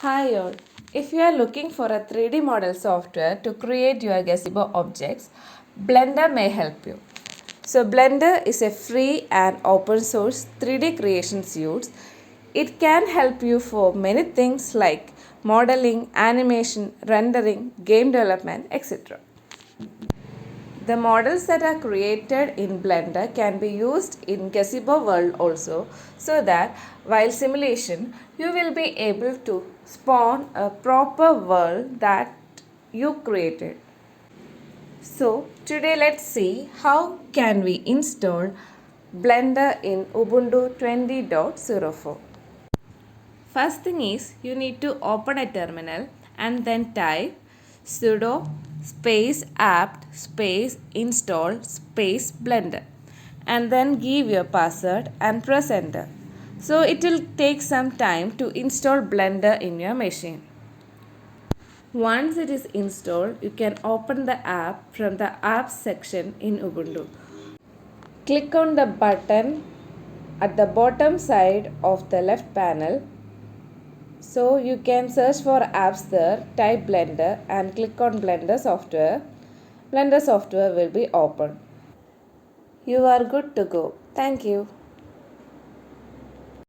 Hi all. If you are looking for a 3D model software to create your Gazebo objects, Blender may help you. So Blender is a free and open source 3D creation suite. It can help you for many things like modeling, animation, rendering, game development, etc. The models that are created in Blender can be used in Gazebo world also, so that while simulation you will be able to spawn a proper world that you created. So today let's see how can we install Blender in Ubuntu 20.04. First thing is you need to open a terminal and then type sudo space apt space install space blender and then give your password and press enter. So it will take some time to install Blender in your machine. Once it is installed, you can open the app from the apps section in Ubuntu. Click on the button at the bottom side of the left panel. So you can search for apps there, type Blender and click on Blender software. Blender software will be open. You are good to go. Thank you.